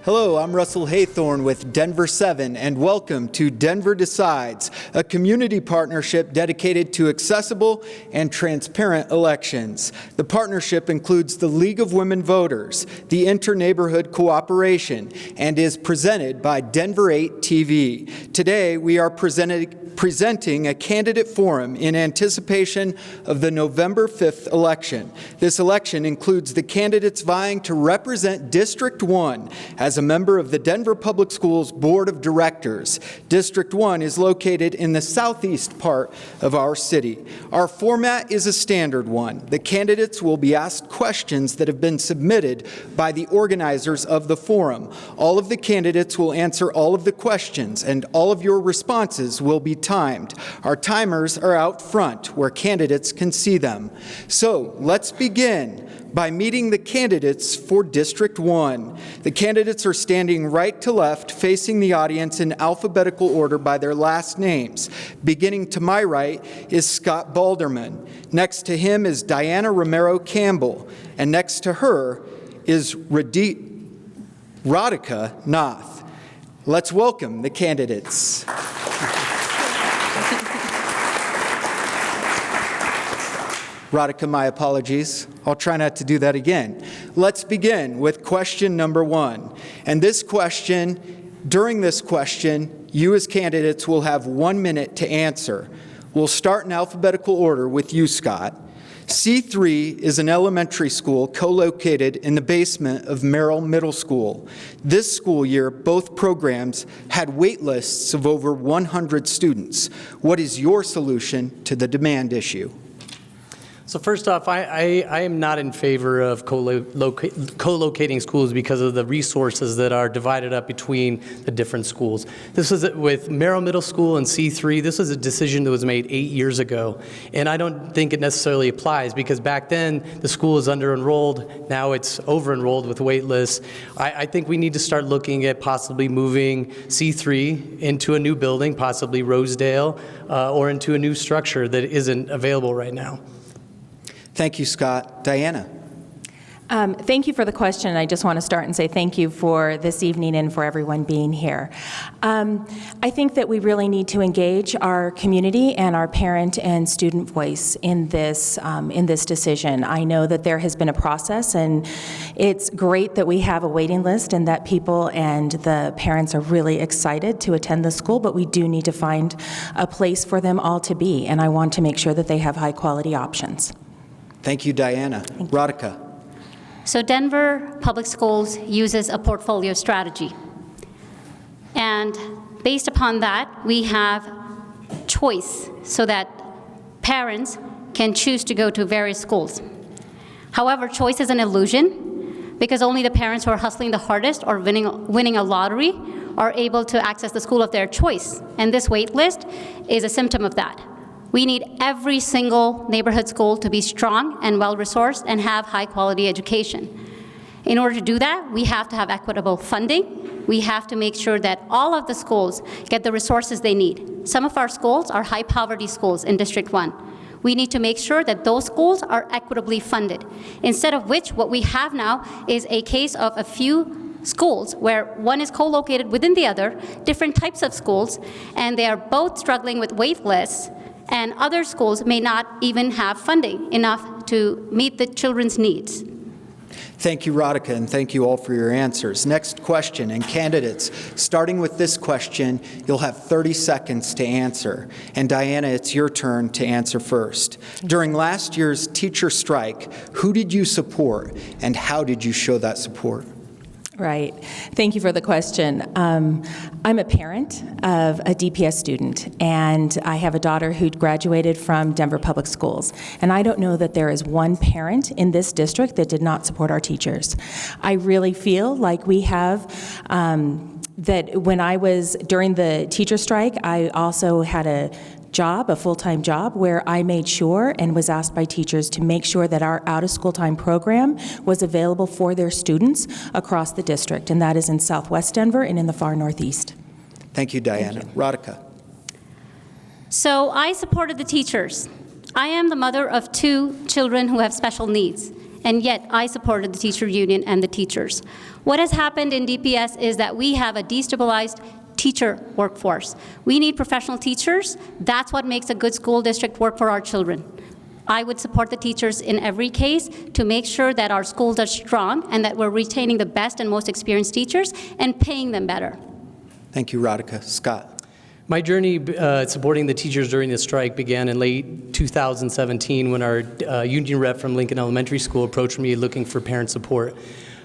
Hello, I'm Russell Haythorne with Denver 7, and welcome to Denver Decides, a community partnership dedicated to accessible and transparent elections. The partnership includes the League of Women Voters, the Inter-Neighborhood Cooperation, and is presented by Denver 8 TV. Today, we are presenting a candidate forum in anticipation of the November 5th election. This election includes the candidates vying to represent District 1 as a member of the Denver Public Schools Board of Directors. District 1 is located in the southeast part of our city. Our format is a standard one. The candidates will be asked questions that have been submitted by the organizers of the forum. All of the candidates will answer all of the questions, and all of your responses will be timed. Our timers are out front where candidates can see them. So let's begin by meeting the candidates for District 1. The candidates are standing right to left, facing the audience in alphabetical order by their last names. Beginning to my right is Scott Balderman. Next to him is Diana Romero Campbell. And next to her is Radhika Nath. Let's welcome the candidates. Radhika, my apologies. I'll try not to do that again. Let's begin with question number 1. And during this question, you as candidates will have 1 minute to answer. We'll start in alphabetical order with you, Scott. C3 is an elementary school co-located in the basement of Merrill Middle School. This school year, both programs had wait lists of over 100 students. What is your solution to the demand issue? So first off, I am not in favor of co-locating schools because of the resources that are divided up between the different schools. This is with Merrill Middle School and C3. This was a decision that was made 8 years ago, and I don't think it necessarily applies because back then the school is under-enrolled. Now it's over-enrolled with wait lists. I think we need to start looking at possibly moving C3 into a new building, possibly Rosedale, or into a new structure that isn't available right now. Thank you, Scott. Diana. Thank you for the question. I just want to start and say thank you for this evening and for everyone being here. I think that we really need to engage our community and our parent and student voice in this decision. I know that there has been a process, and it's great that we have a waiting list and that people and the parents are really excited to attend the school, but we do need to find a place for them all to be, and I want to make sure that they have high-quality options. Thank you, Diana. Radhika. So Denver Public Schools uses a portfolio strategy. And based upon that, we have choice so that parents can choose to go to various schools. However, choice is an illusion because only the parents who are hustling the hardest or winning a lottery are able to access the school of their choice. And this wait list is a symptom of that. We need every single neighborhood school to be strong and well-resourced and have high-quality education. In order to do that, we have to have equitable funding. We have to make sure that all of the schools get the resources they need. Some of our schools are high-poverty schools in District 1. We need to make sure that those schools are equitably funded. Instead of which, what we have now is a case of a few schools where one is co-located within the other, different types of schools, and they are both struggling with wait lists, and other schools may not even have funding enough to meet the children's needs. Thank you, Radhika, and thank you all for your answers. Next question, and candidates, starting with this question, you'll have 30 seconds to answer. And Diana, it's your turn to answer first. During last year's teacher strike, who did you support, and how did you show that support? Right. Thank you for the question. I'm a parent of a DPS student, and I have a daughter who graduated from Denver Public Schools. And I don't know that there is one parent in this district that did not support our teachers. I really feel like we have that when I was during the teacher strike, I also had a full-time job, where I made sure and was asked by teachers to make sure that our out-of-school time program was available for their students across the district, and that is in Southwest Denver and in the far Northeast. Thank you, Diana. Radhika. So I supported the teachers. I am the mother of 2 children who have special needs, and yet I supported the teacher union and the teachers. What has happened in DPS is that we have a destabilized teacher workforce. We need professional teachers. That's what makes a good school district work for our children. I would support the teachers in every case to make sure that our schools are strong and that we're retaining the best and most experienced teachers and paying them better. Thank you, Radhika. Scott. My journey supporting the teachers during the strike began in late 2017 when our union rep from Lincoln Elementary School approached me looking for parent support.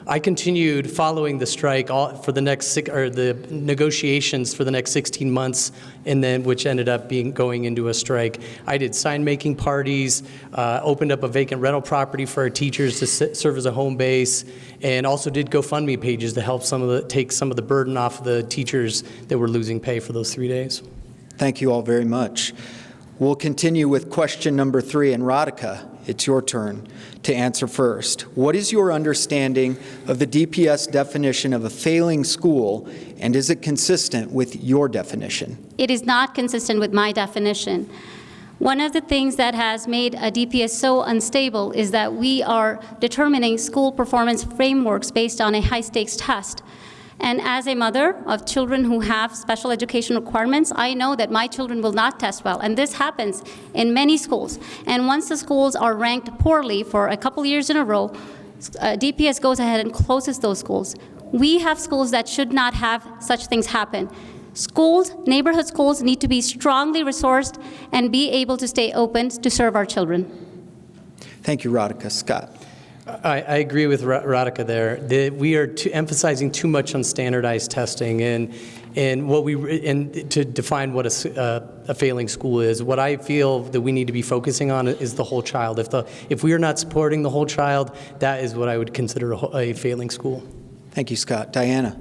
I continued following the strike for the next the negotiations for the next 16 months, and then which ended up going into a strike. I did sign-making parties, opened up a vacant rental property for our teachers to serve as a home base, and also did GoFundMe pages to help take some of the burden off of the teachers that were losing pay for those 3 days. Thank you all very much. We'll continue with question number 3, and Radhika, it's your turn to answer first. What is your understanding of the DPS definition of a failing school, and is it consistent with your definition? It is not consistent with my definition. One of the things that has made a DPS so unstable is that we are determining school performance frameworks based on a high-stakes test. And as a mother of children who have special education requirements, I know that my children will not test well. And this happens in many schools. And once the schools are ranked poorly for a couple years in a row, DPS goes ahead and closes those schools. We have schools that should not have such things happen. Schools, neighborhood schools, need to be strongly resourced and be able to stay open to serve our children. Thank you, Radhika. Scott. I agree with Radhika there. We are emphasizing too much on standardized testing, and to define what a failing school is. What I feel that we need to be focusing on is the whole child. If we are not supporting the whole child, that is what I would consider a failing school. Thank you, Scott. Diana.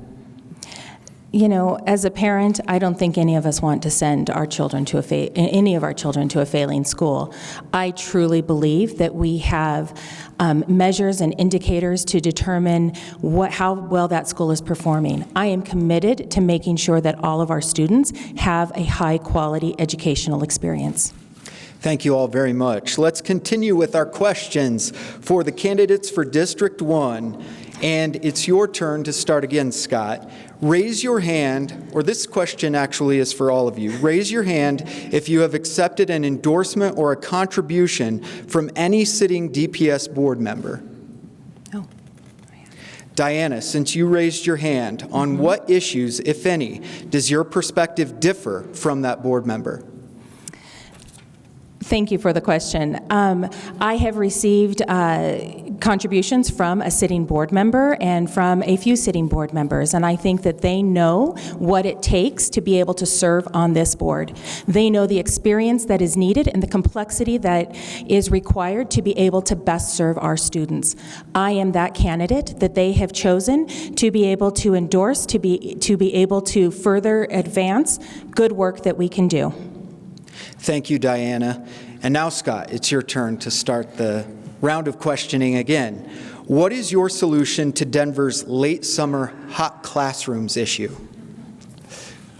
You know, as a parent, I don't think any of us want to send our children to any of our children to a failing school. I truly believe that we have measures and indicators to determine how well that school is performing. I am committed to making sure that all of our students have a high-quality educational experience. Thank you all very much. Let's continue with our questions for the candidates for District 1. And it's your turn to start again, Scott. Raise your hand, or this question actually is for all of you. Raise your hand if you have accepted an endorsement or a contribution from any sitting DPS board member. Oh. Diana, since you raised your hand, on what issues, if any, does your perspective differ from that board member? Thank you for the question. I have received contributions from a sitting board member and from a few sitting board members, and I think that they know what it takes to be able to serve on this board. They know the experience that is needed and the complexity that is required to be able to best serve our students. I am that candidate that they have chosen to be able to endorse, to be able to further advance good work that we can do. Thank you, Diana. And now, Scott, it's your turn to start the round of questioning again. What is your solution to Denver's late summer hot classrooms issue?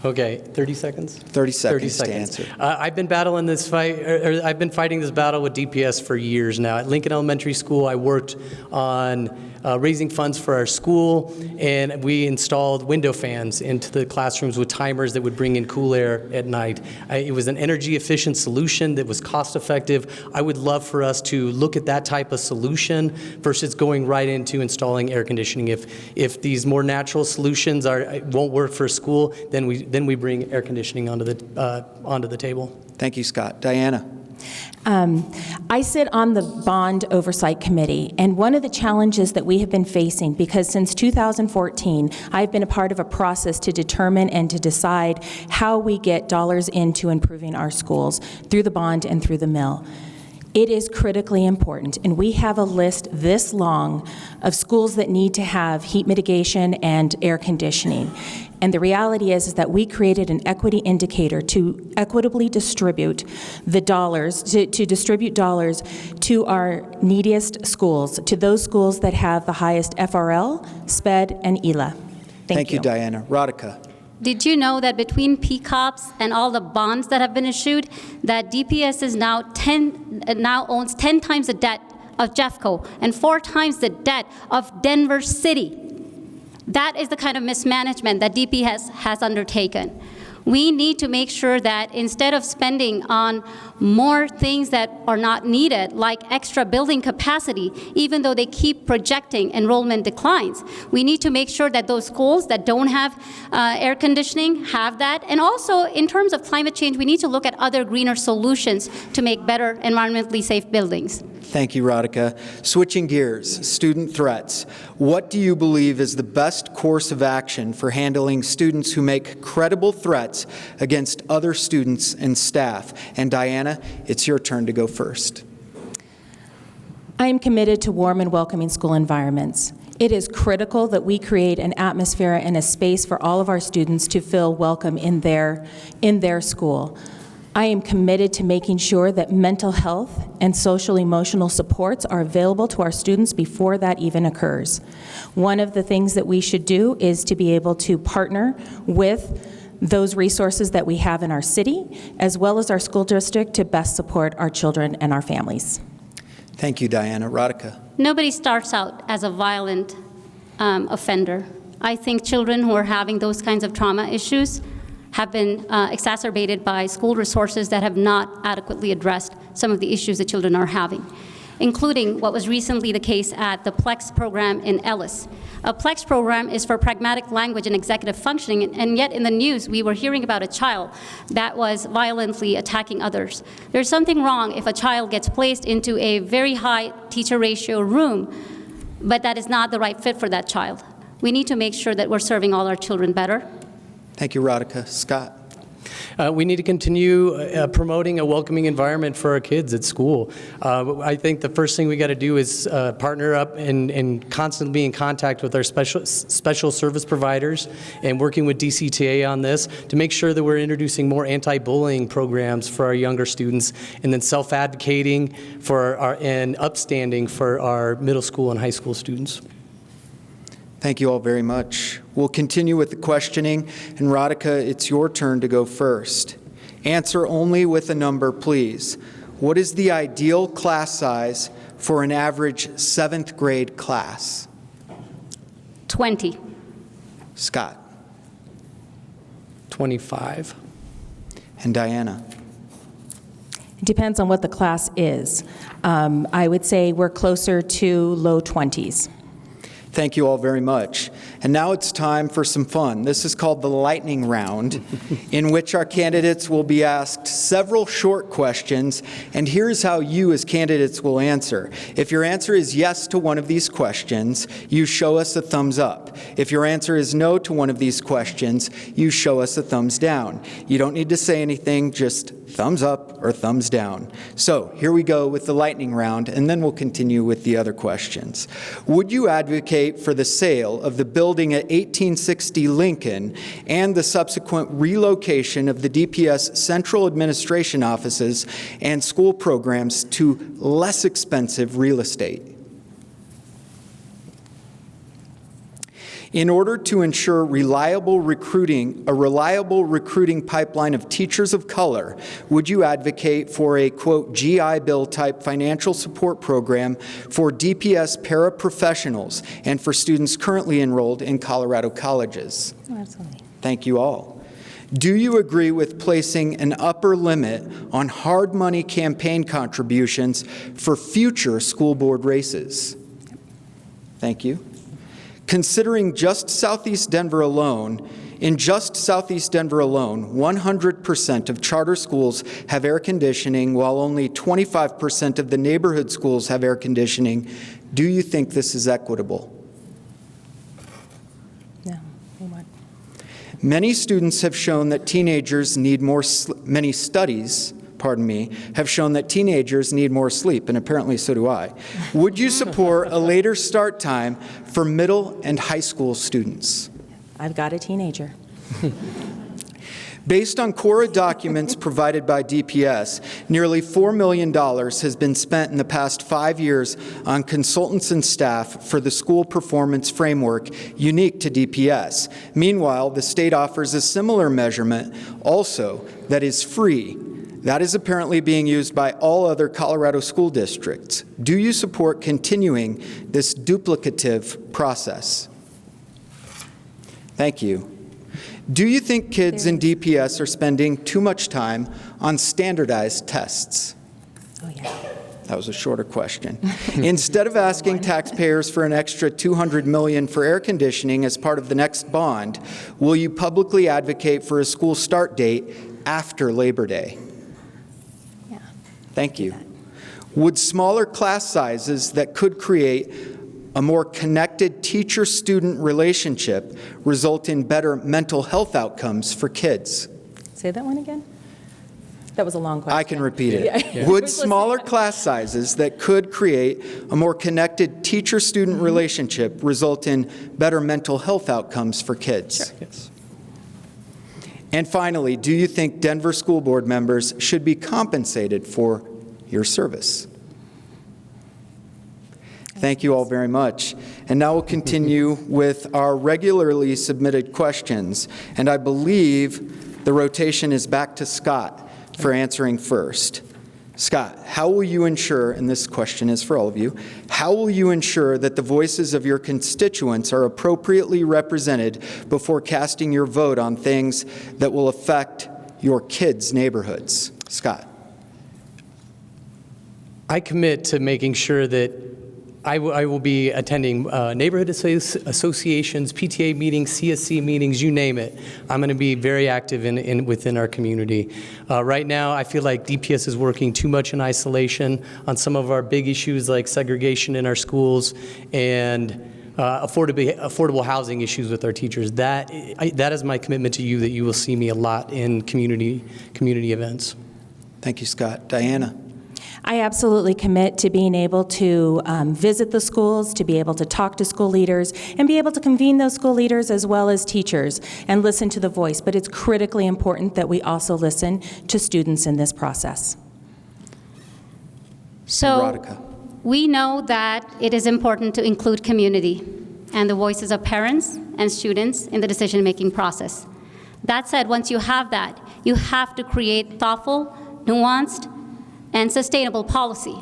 Okay, 30 seconds? 30 seconds to answer. I've been battling this fight, I've been fighting this battle with DPS for years now. At Lincoln Elementary School, I worked on raising funds for our school, and we installed window fans into the classrooms with timers that would bring in cool air at night. It was an energy-efficient solution that was cost-effective. I would love for us to look at that type of solution versus going right into installing air conditioning. If these more natural solutions won't work for a school, then we bring air conditioning onto the table. Thank you, Scott. Diana. I sit on the Bond Oversight Committee, and one of the challenges that we have been facing, because since 2014, I've been a part of a process to determine and to decide how we get dollars into improving our schools through the bond and through the mill. It is critically important, and we have a list this long of schools that need to have heat mitigation and air conditioning. And the reality is that we created an equity indicator to equitably distribute the dollars, to distribute dollars to our neediest schools, to those schools that have the highest FRL, SPED, and ELA. Thank you, Diana. Radhika. Did you know that between PCOPs and all the bonds that have been issued, that DPS is now owns 10 times the debt of Jeffco and 4 times the debt of Denver City. That is the kind of mismanagement that DPS has undertaken. We need to make sure that instead of spending on more things that are not needed, like extra building capacity, even though they keep projecting enrollment declines, we need to make sure that those schools that don't have air conditioning have that. And also, in terms of climate change, we need to look at other greener solutions to make better environmentally safe buildings. Thank you, Radhika. Switching gears, student threats. What do you believe is the best course of action for handling students who make credible threats against other students and staff? And Diana, it's your turn to go first. I am committed to warm and welcoming school environments. It is critical that we create an atmosphere and a space for all of our students to feel welcome in their school. I am committed to making sure that mental health and social-emotional supports are available to our students before that even occurs. One of the things that we should do is to be able to partner with those resources that we have in our city, as well as our school district, to best support our children and our families. Thank you, Diana. Radhika. Nobody starts out as a violent offender. I think children who are having those kinds of trauma issues have been exacerbated by school resources that have not adequately addressed some of the issues that children are having, including what was recently the case at the PLEX program in Ellis. A PLEX program is for pragmatic language and executive functioning, and yet in the news we were hearing about a child that was violently attacking others. There's something wrong if a child gets placed into a very high teacher ratio room, but that is not the right fit for that child. We need to make sure that we're serving all our children better. Thank you, Radhika. Scott. We need to continue promoting a welcoming environment for our kids at school. I think the first thing we got to do is partner up and constantly be in contact with our special service providers and working with DCTA on this to make sure that we're introducing more anti-bullying programs for our younger students, and then self-advocating for and upstanding for our middle school and high school students. Thank you all very much. We'll continue with the questioning, and Radhika, it's your turn to go first. Answer only with a number, please. What is the ideal class size for an average 7th grade class? 20. Scott. 25. And Diana. It depends on what the class is. I would say we're closer to low 20s. Thank you all very much. And now it's time for some fun. This is called the lightning round, in which our candidates will be asked several short questions, and here's how you as candidates will answer. If your answer is yes to one of these questions, you show us a thumbs up. If your answer is no to one of these questions, you show us a thumbs down. You don't need to say anything, just thumbs up or thumbs down. So here we go with the lightning round, and then we'll continue with the other questions. Would you advocate for the sale of the building at 1860 Lincoln and the subsequent relocation of the DPS central administration offices and school programs to less expensive real estate? In order to ensure a reliable recruiting pipeline of teachers of color, would you advocate for a, quote, GI Bill type financial support program for DPS paraprofessionals and for students currently enrolled in Colorado colleges? Oh, absolutely. Thank you all. Do you agree with placing an upper limit on hard money campaign contributions for future school board races? Thank you. Considering just Southeast Denver alone, 100% of charter schools have air conditioning, while only 25% of the neighborhood schools have air conditioning. Do you think this is equitable? No. What? Many studies have shown that teenagers need more sleep, and apparently so do I. Would you support a later start time for middle and high school students? I've got a teenager. Based on Cora documents provided by DPS, nearly $4 million has been spent in the past 5 years on consultants and staff for the school performance framework unique to DPS. Meanwhile, the state offers a similar measurement also that is free That is apparently being used by all other Colorado school districts. Do you support continuing this duplicative process? Thank you. Do you think kids in DPS are spending too much time on standardized tests? Oh, yeah. That was a shorter question. Instead of asking taxpayers for an extra $200 million for air conditioning as part of the next bond, will you publicly advocate for a school start date after Labor Day? Yeah. Thank you. Would smaller class sizes that could create a more connected teacher-student relationship result in better mental health outcomes for kids? Say that one again? That was a long question. I can repeat it. Yeah. Would smaller class sizes that could create a more connected teacher-student relationship result in better mental health outcomes for kids? Yes. And finally, do you think Denver school board members should be compensated for your service? Thank you all very much. And now we'll continue with our regularly submitted questions. And I believe the rotation is back to Scott for answering first. Scott, how will you ensure, and this question is for all of you, how will you ensure that the voices of your constituents are appropriately represented before casting your vote on things that will affect your kids' neighborhoods? Scott. I commit to making sure that I will be attending neighborhood associations, PTA meetings, CSC meetings, you name it. I'm going to be very active within our community. Right now, I feel like DPS is working too much in isolation on some of our big issues like segregation in our schools and affordable housing issues with our teachers. That is my commitment to you, that you will see me a lot in community events. Thank you, Scott. Diana. I absolutely commit to being able to visit the schools, to be able to talk to school leaders, and be able to convene those school leaders as well as teachers and listen to the voice. But it's critically important that we also listen to students in this process. So Radhika. we know that it is important to include community and the voices of parents and students in the decision-making process. That said, once you have that, you have to create thoughtful, nuanced, and sustainable policy.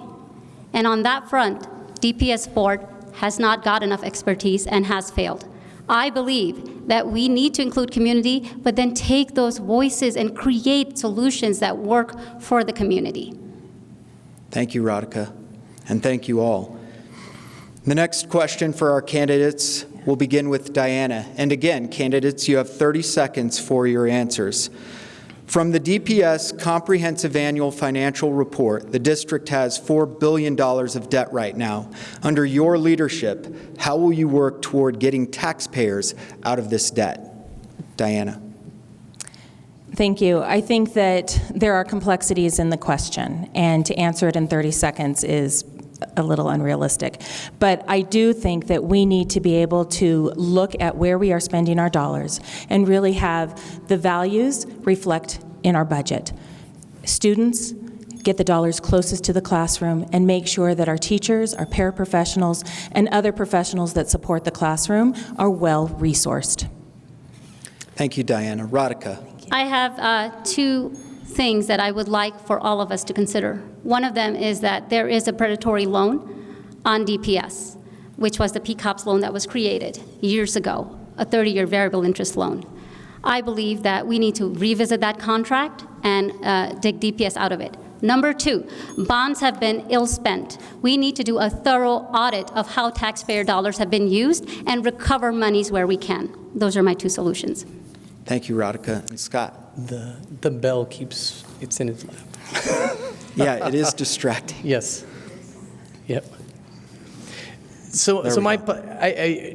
And on that front, DPS board has not got enough expertise and has failed. I believe that we need to include community, but then take those voices and create solutions that work for the community. Thank you, Radhika, and thank you all. The next question for our candidates will begin with Diana. And again, candidates, you have 30 seconds for your answers. From the DPS Comprehensive Annual Financial Report, the district has $4 billion of debt right now. Under your leadership, how will you work toward getting taxpayers out of this debt? Diana. Thank you. I think that there are complexities in the question, and to answer it in 30 seconds is a little unrealistic. But I do think that we need to be able to look at where we are spending our dollars and really have the values reflect in our budget. Students get the dollars closest to the classroom and make sure that our teachers, our paraprofessionals, and other professionals that support the classroom are well resourced. Thank you, Diana. Radhika. I have two things that I would like for all of us to consider. One of them is that there is a predatory loan on DPS, which was the PCOPS loan that was created years ago, a 30-year variable interest loan. I believe that we need to revisit that contract and dig DPS out of it. Number two, bonds have been ill-spent. We need to do a thorough audit of how taxpayer dollars have been used and recover monies where we can. Those are my two solutions. Thank you, Radhika. And Scott. The bell keeps, it's in its lap. Yeah, it is distracting. Yes. Yep. So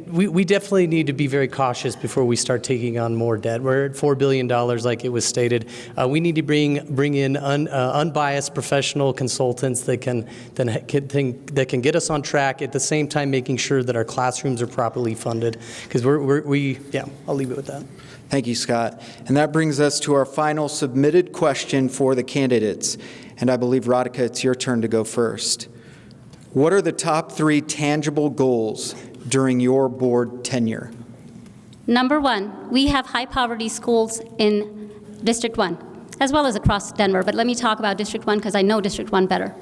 we definitely need to be very cautious before we start taking on more debt. We're at $4 billion, like it was stated. We need to bring in unbiased professional consultants that can get us on track, at the same time making sure that our classrooms are properly funded. Because I'll leave it with that. Thank you, Scott. And that brings us to our final submitted question for the candidates. And I believe, Radhika, it's your turn to go first. What are the top 3 tangible goals during your board tenure? Number one, we have high poverty schools in District 1. as well as across Denver, but let me talk about District 1 because I know District 1 better.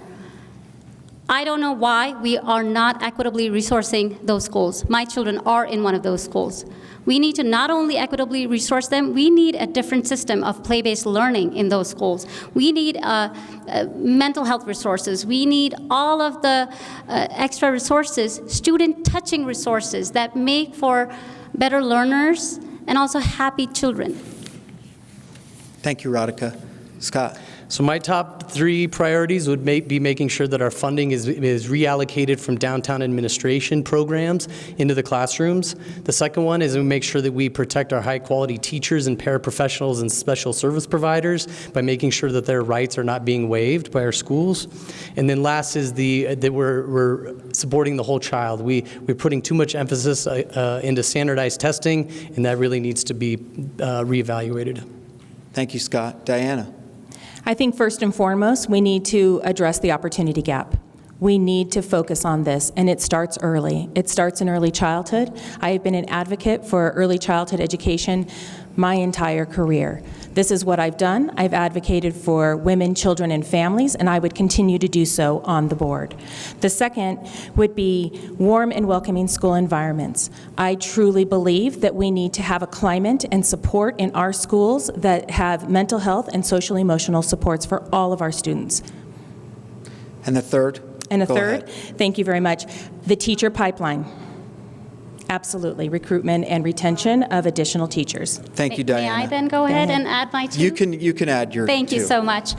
I don't know why we are not equitably resourcing those schools. My children are in one of those schools. We need to not only equitably resource them, we need a different system of play-based learning in those schools. We need mental health resources. We need all of the extra resources, student-touching resources that make for better learners and also happy children. Thank you, Radhika. Scott? So my top 3 priorities would be making sure that our funding is reallocated from downtown administration programs into the classrooms. The second one is to make sure that we protect our high-quality teachers and paraprofessionals and special service providers by making sure that their rights are not being waived by our schools. And then last is that we're supporting the whole child. We're putting too much emphasis into standardized testing, and that really needs to be reevaluated. Thank you, Scott. Diana? I think first and foremost, we need to address the opportunity gap. We need to focus on this, and it starts early. It starts in early childhood. I have been an advocate for early childhood education my entire career. This is what I've done. I've advocated for women, children, and families, and I would continue to do so on the board. The second would be warm and welcoming school environments. I truly believe that we need to have a climate and support in our schools that have mental health and social emotional supports for all of our students. And the third? And a Go third, ahead. thank you very much, the teacher pipeline. Absolutely, recruitment and retention of additional teachers. Thank you, Diana. May I then go ahead and add my 2? You can add your Thank you 2. so much.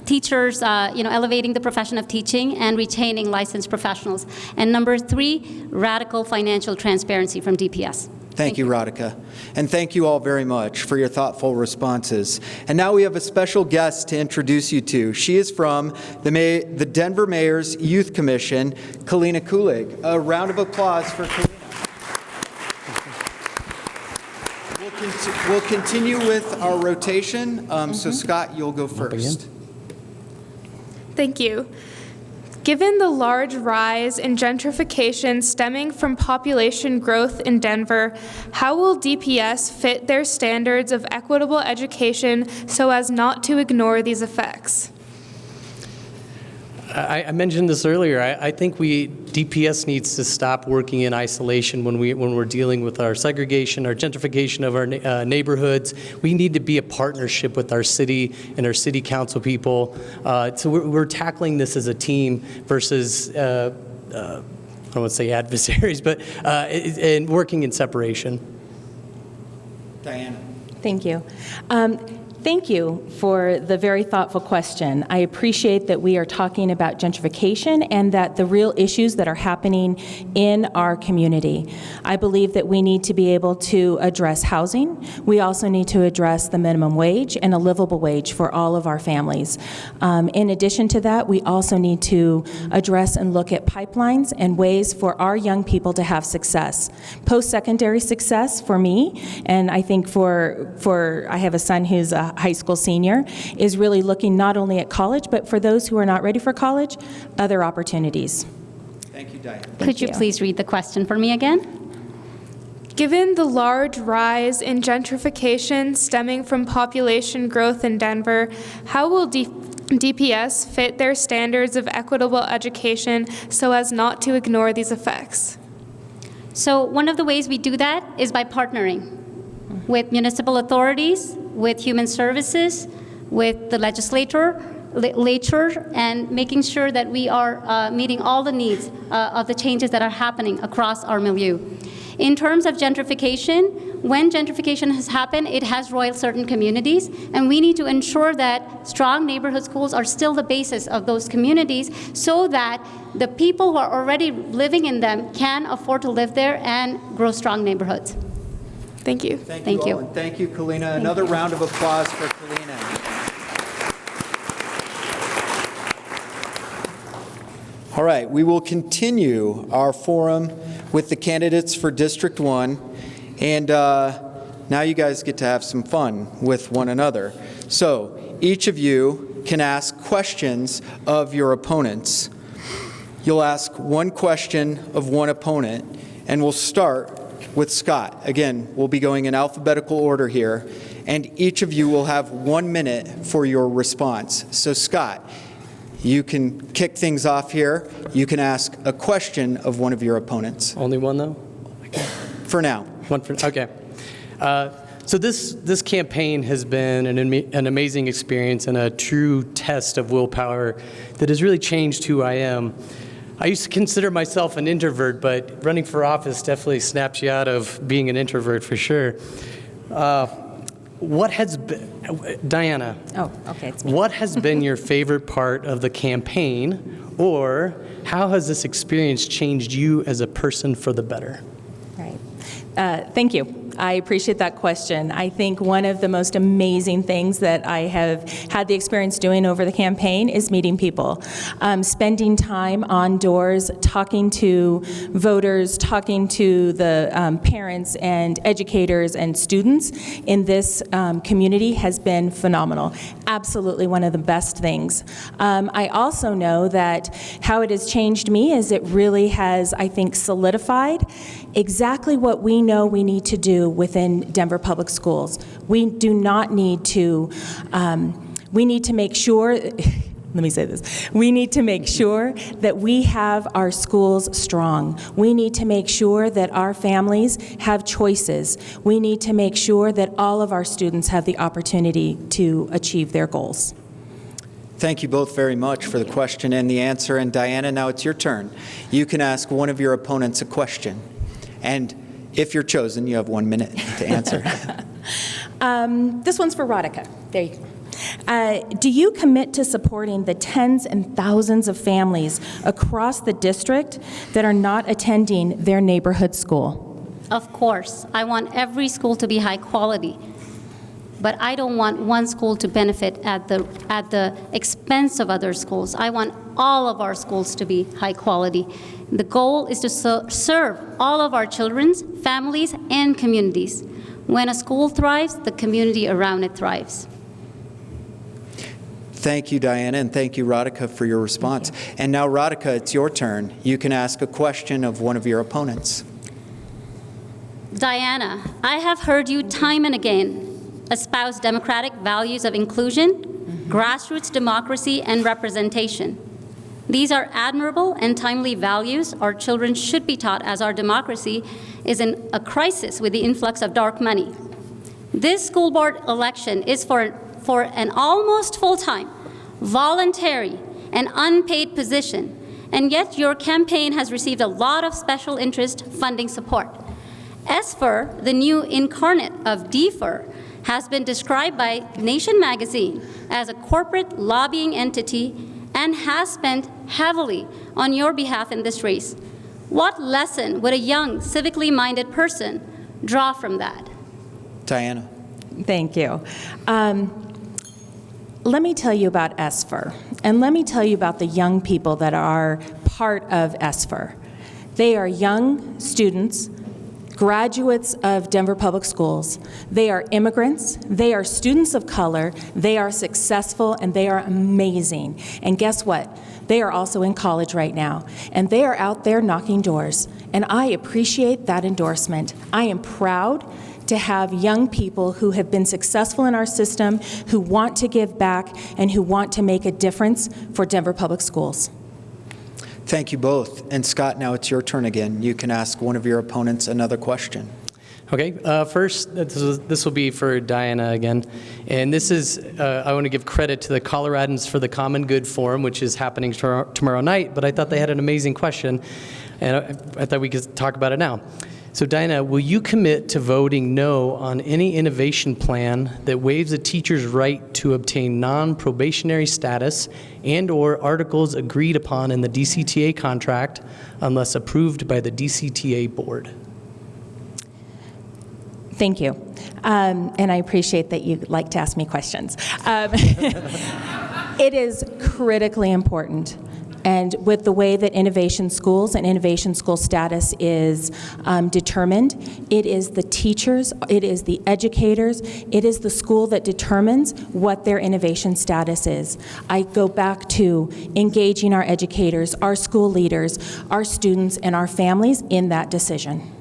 Teachers, elevating the profession of teaching and retaining licensed professionals. And number 3, radical financial transparency from DPS. Thank you, Radhika. And thank you all very much for your thoughtful responses. And now we have a special guest to introduce you to. She is from the Denver Mayor's Youth Commission, Kalina Kulig. A round of applause for Kalina. We'll continue with our rotation. So Scott, you'll go first. Thank you. Given the large rise in gentrification stemming from population growth in Denver, how will DPS fit their standards of equitable education so as not to ignore these effects? I mentioned this earlier. I think DPS needs to stop working in isolation when we're dealing with our segregation, our gentrification of our neighborhoods. We need to be a partnership with our city and our city council people. So we're tackling this as a team versus I don't want to say adversaries, but and working in separation. Diana. Thank you. Thank you for the very thoughtful question. I appreciate that we are talking about gentrification and that the real issues that are happening in our community. I believe that we need to be able to address housing. We also need to address the minimum wage and a livable wage for all of our families. In addition to that, we also need to address and look at pipelines and ways for our young people to have success. Post-secondary success for me, and I think for I have a son who's a high school senior, is really looking not only at college, but for those who are not ready for college, other opportunities. Thank you, Diana. Could you please read the question for me again? Given the large rise in gentrification stemming from population growth in Denver, how will DPS fit their standards of equitable education so as not to ignore these effects? So one of the ways we do that is by partnering with municipal authorities, with human services, with the legislature, and making sure that we are meeting all the needs of the changes that are happening across our milieu. In terms of gentrification, when gentrification has happened, it has roiled certain communities, and we need to ensure that strong neighborhood schools are still the basis of those communities so that the people who are already living in them can afford to live there and grow strong neighborhoods. Thank you. Thank you. All, and thank you, Kalina. Another round of applause for Kalina. All right, we will continue our forum with the candidates for District 1, and now you guys get to have some fun with one another. So each of you can ask questions of your opponents. You'll ask one question of one opponent, and we'll start with Scott. Again, we'll be going in alphabetical order here, and each of you will have 1 minute for your response. So Scott, you can kick things off here. You can ask a question of one of your opponents. Only one, though? For now. Okay. So this campaign has been an amazing experience and a true test of willpower that has really changed who I am. I used to consider myself an introvert, but running for office definitely snaps you out of being an introvert for sure. What has been, Diana? Oh, okay, it's me. What has been your favorite part of the campaign, or how has this experience changed you as a person for the better? Right. Thank you. I appreciate that question. I think one of the most amazing things that I have had the experience doing over the campaign is meeting people, spending time on doors, talking to voters, talking to the parents and educators and students in this community has been phenomenal. Absolutely one of the best things. I also know that how it has changed me is it really has, I think, solidified exactly what we know we need to do within Denver Public Schools. We do not need to, we need to make sure, let me say this, we need to make sure that we have our schools strong. We need to make sure that our families have choices. We need to make sure that all of our students have the opportunity to achieve their goals. Thank you both very much for the question and the answer. And Diana, now it's your turn. You can ask one of your opponents a question. And if you're chosen, you have 1 minute to answer. This one's for Radhika. There you go. Do you commit to supporting the tens and thousands of families across the district that are not attending their neighborhood school? Of course, I want every school to be high quality, but I don't want one school to benefit at the expense of other schools. I want all of our schools to be high quality. The goal is to serve all of our children's families and communities. When a school thrives, the community around it thrives. Thank you, Diana, and thank you, Radhika, for your response. And now, Radhika, it's your turn. You can ask a question of one of your opponents. Diana, I have heard you time and again espouse democratic values of inclusion, grassroots democracy, and representation. These are admirable and timely values our children should be taught as our democracy is in a crisis with the influx of dark money. This school board election is for an almost full-time, voluntary, and unpaid position, and yet your campaign has received a lot of special interest funding support. SFER, the new incarnate of DFER, has been described by Nation magazine as a corporate lobbying entity and has spent heavily on your behalf in this race. What lesson would a young, civically minded person draw from that? Diana. Thank you. Let me tell you about SFER, and let me tell you about the young people that are part of SFER. They are young students, graduates of Denver Public Schools. They are immigrants, they are students of color, they are successful, and they are amazing. And guess what? They are also in college right now, and they are out there knocking doors. And I appreciate that endorsement. I am proud to have young people who have been successful in our system, who want to give back, and who want to make a difference for Denver Public Schools. Thank you both. And Scott, now it's your turn again. You can ask one of your opponents another question. Okay, first, this will be for Diana again. And this is, I want to give credit to the Coloradans for the Common Good Forum, which is happening tomorrow night, but I thought they had an amazing question, and I thought we could talk about it now. So Diana, will you commit to voting no on any innovation plan that waives a teacher's right to obtain non-probationary status and/or articles agreed upon in the DCTA contract unless approved by the DCTA board? Thank you. And I appreciate that you like to ask me questions. It is critically important. And with the way that innovation schools and innovation school status is determined, it is the teachers, it is the educators, it is the school that determines what their innovation status is. I go back to engaging our educators, our school leaders, our students, and our families in that decision.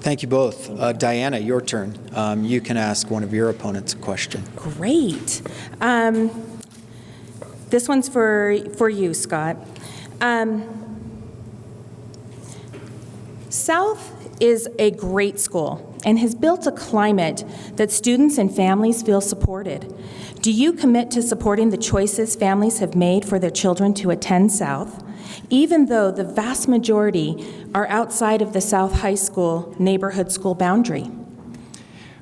Thank you both. Diana, your turn. You can ask one of your opponents a question. Great. This one's for you, Scott. South is a great school and has built a climate that students and families feel supported. Do you commit to supporting the choices families have made for their children to attend South, even though the vast majority are outside of the South High School neighborhood school boundary?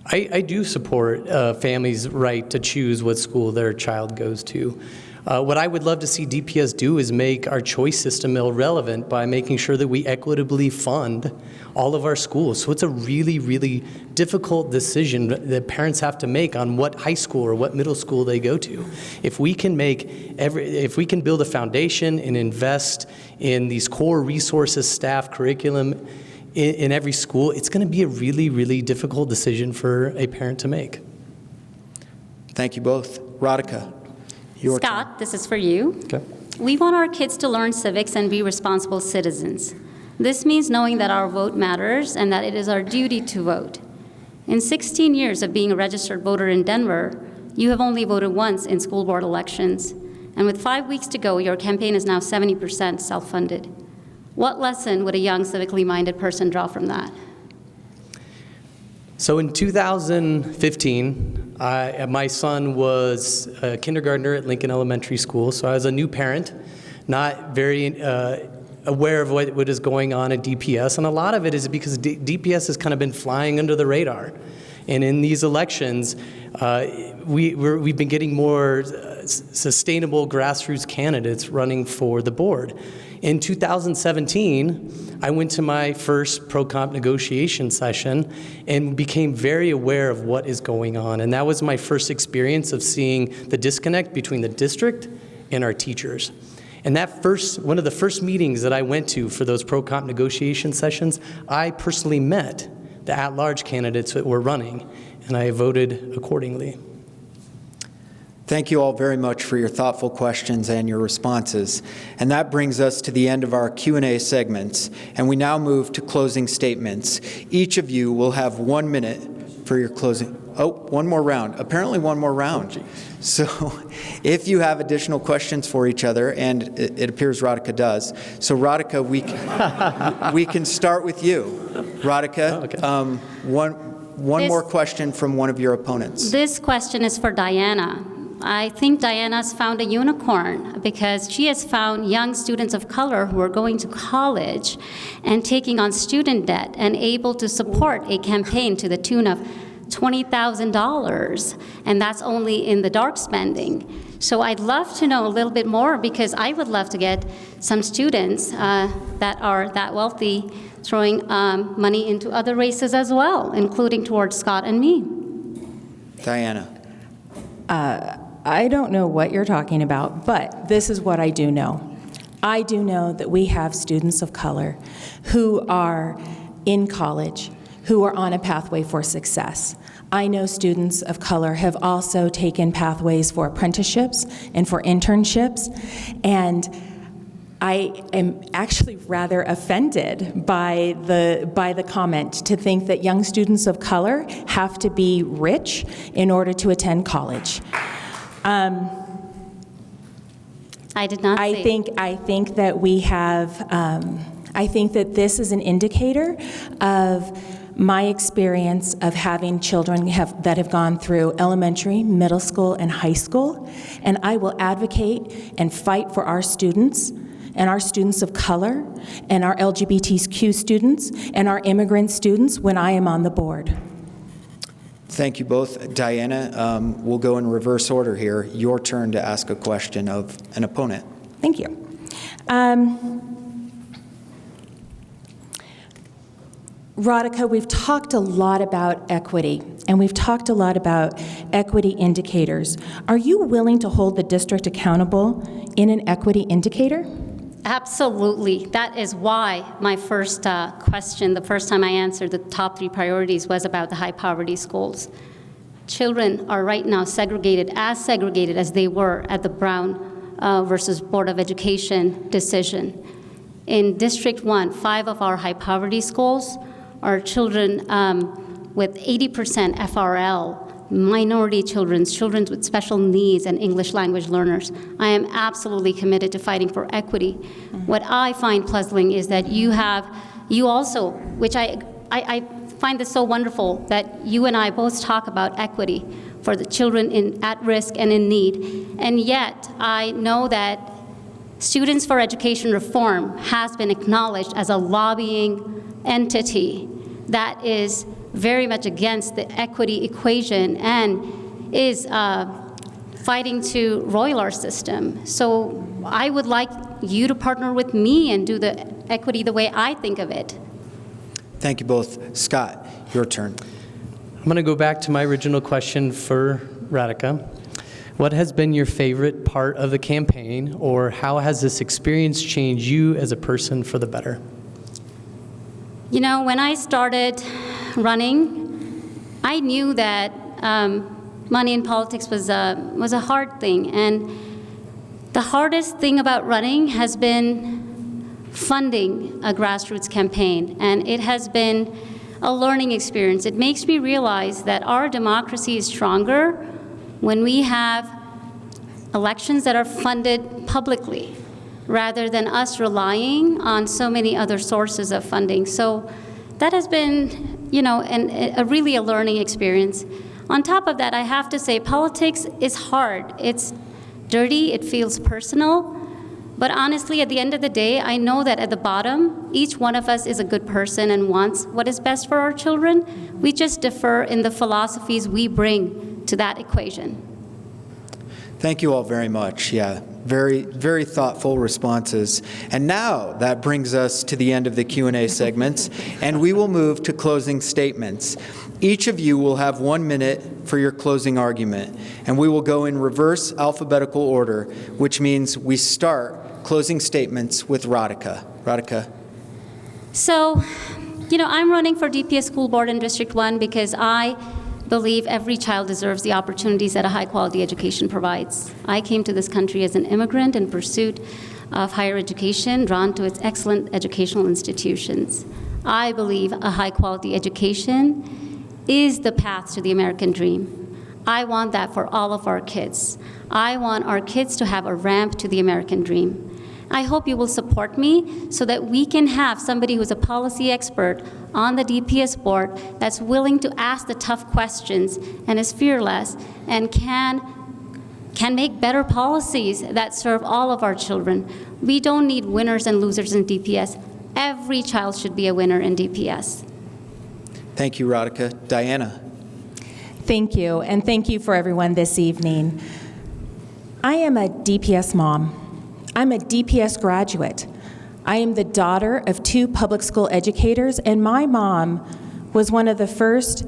I do support families' right to choose what school their child goes to. What I would love to see DPS do is make our choice system irrelevant by making sure that we equitably fund all of our schools. So it's a really, really difficult decision that parents have to make on what high school or what middle school they go to. If we can build a foundation and invest in these core resources, staff, curriculum in every school, it's going to be a really, really difficult decision for a parent to make. Thank you both. Radhika, your turn. Scott, this is for you. Okay. We want our kids to learn civics and be responsible citizens. This means knowing that our vote matters and that it is our duty to vote. In 16 years of being a registered voter in Denver, you have only voted once in school board elections. And with 5 weeks to go, your campaign is now 70% self-funded. What lesson would a young civically minded person draw from that? So in 2015, my son was a kindergartner at Lincoln Elementary School, so I was a new parent, not very aware of what is going on at DPS, and a lot of it is because DPS has kind of been flying under the radar. And in these elections, we've been getting more sustainable grassroots candidates running for the board. In 2017, I went to my first pro-comp negotiation session and became very aware of what is going on. And that was my first experience of seeing the disconnect between the district and our teachers. And one of the first meetings that I went to for those pro-comp negotiation sessions, I personally met the at-large candidates that were running, and I voted accordingly. Thank you all very much for your thoughtful questions and your responses. And that brings us to the end of our Q&A segments, and we now move to closing statements. Each of you will have 1 minute for your closing. Oh, one more round. Apparently one more round. So if you have additional questions for each other, and it appears Radhika does. So Radhika, we can start with you. Radhika, okay. One more question from one of your opponents. This question is for Diana. I think Diana's found a unicorn because she has found young students of color who are going to college and taking on student debt and able to support a campaign to the tune of $20,000, and that's only in the dark spending. So I'd love to know a little bit more because I would love to get some students that are that wealthy throwing money into other races as well, including towards Scott and me. Diana. I don't know what you're talking about, but this is what I do know. I do know that we have students of color who are in college, who are on a pathway for success. I know students of color have also taken pathways for apprenticeships and for internships, and I am actually rather offended by the comment to think that young students of color have to be rich in order to attend college. I did not say. I think that we have. I think that this is an indicator of my experience of having children that have gone through elementary, middle school, and high school, and I will advocate and fight for our students and our students of color and our LGBTQ students and our immigrant students when I am on the board. Thank you both. Diana, we'll go in reverse order here. Your turn to ask a question of an opponent. Thank you. Radhika, we've talked a lot about equity, and we've talked a lot about equity indicators. Are you willing to hold the district accountable in an equity indicator? Absolutely. That is why my first question, the first time I answered the top 3 priorities, was about the high poverty schools. Children are right now segregated as they were at the Brown versus Board of Education decision. In District 1, 5 of our high poverty schools our children with 80% FRL, minority children with special needs, and English language learners. I am absolutely committed to fighting for equity. What I find puzzling is that you also, which I find this so wonderful, that you and I both talk about equity for the children at risk and in need, and yet I know that Students for Education Reform has been acknowledged as a lobbying entity that is very much against the equity equation and is fighting to roil our system. So I would like you to partner with me and do the equity the way I think of it. Thank you both. Scott, your turn. I'm going to go back to my original question for Radhika. What has been your favorite part of the campaign, or how has this experience changed you as a person for the better? You know, when I started running, I knew that money in politics was a hard thing, and the hardest thing about running has been funding a grassroots campaign, and it has been a learning experience. It makes me realize that our democracy is stronger when we have elections that are funded publicly, rather than us relying on so many other sources of funding. So that has been, you know, really a learning experience. On top of that, I have to say politics is hard. It's dirty, it feels personal, but honestly, at the end of the day, I know that at the bottom, each one of us is a good person and wants what is best for our children. We just differ in the philosophies we bring to that equation. Thank you all very much. Yeah, very, very thoughtful responses. And now that brings us to the end of the Q&A segments, and we will move to closing statements. Each of you will have 1 minute for your closing argument, and we will go in reverse alphabetical order, which means we start closing statements with Radhika. Radhika. So, you know, I'm running for DPS School Board in District 1 because I believe every child deserves the opportunities that a high-quality education provides. I came to this country as an immigrant in pursuit of higher education, drawn to its excellent educational institutions. I believe a high-quality education is the path to the American dream. I want that for all of our kids. I want our kids to have a ramp to the American dream. I hope you will support me so that we can have somebody who's a policy expert on the DPS board that's willing to ask the tough questions and is fearless and can make better policies that serve all of our children. We don't need winners and losers in DPS. Every child should be a winner in DPS. Thank you, Radhika. Diana. Thank you, and thank you for everyone this evening. I am a DPS mom. I'm a DPS graduate. I am the daughter of 2 public school educators, and my mom was one of the first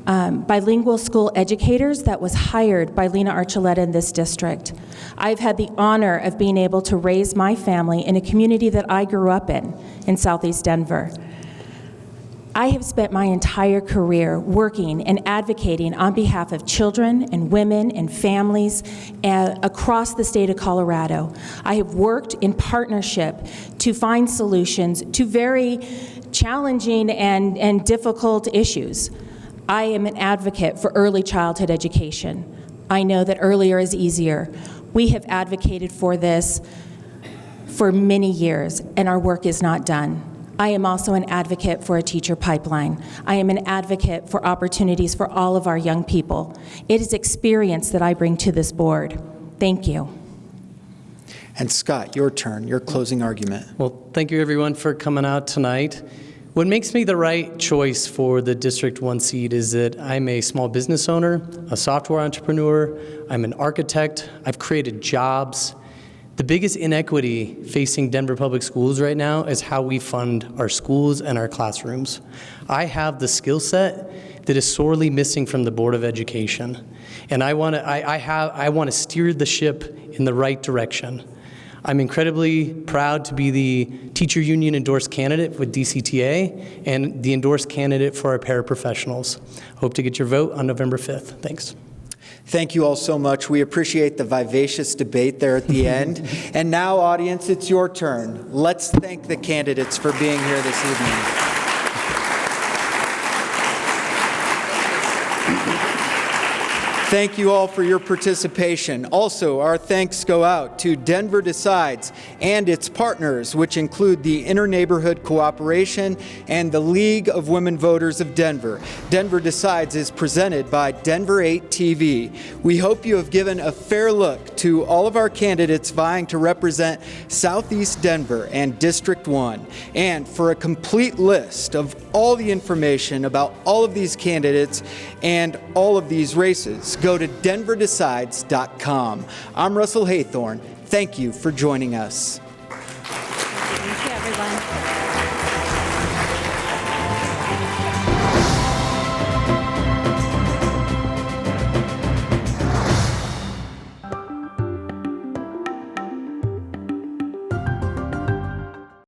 bilingual school educators that was hired by Lena Archuleta in this district. I've had the honor of being able to raise my family in a community that I grew up in Southeast Denver. I have spent my entire career working and advocating on behalf of children and women and families across the state of Colorado. I have worked in partnership to find solutions to very challenging and difficult issues. I am an advocate for early childhood education. I know that earlier is easier. We have advocated for this for many years, and our work is not done. I am also an advocate for a teacher pipeline. I am an advocate for opportunities for all of our young people. It is experience that I bring to this board. Thank you. And Scott, your turn, your closing argument. Well, thank you everyone for coming out tonight. What makes me the right choice for the District 1 seat is that I'm a small business owner, a software entrepreneur, I'm an architect, I've created jobs. The biggest inequity facing Denver Public Schools right now is how we fund our schools and our classrooms. I have the skill set that is sorely missing from the Board of Education, and I want to steer the ship in the right direction. I'm incredibly proud to be the teacher union endorsed candidate with DCTA and the endorsed candidate for our paraprofessionals. Hope to get your vote on November 5th. Thanks. Thank you all so much. We appreciate the vivacious debate there at the end. And now, audience, it's your turn. Let's thank the candidates for being here this evening. Thank you all for your participation. Also, our thanks go out to Denver Decides and its partners, which include the Interneighborhood Cooperation and the League of Women Voters of Denver. Denver Decides is presented by Denver 8 TV. We hope you have given a fair look to all of our candidates vying to represent Southeast Denver and District 1. And for a complete list of all the information about all of these candidates and all of these races, go to denverdecides.com. I'm Russell Haythorne. Thank you for joining us. Thank you, everyone.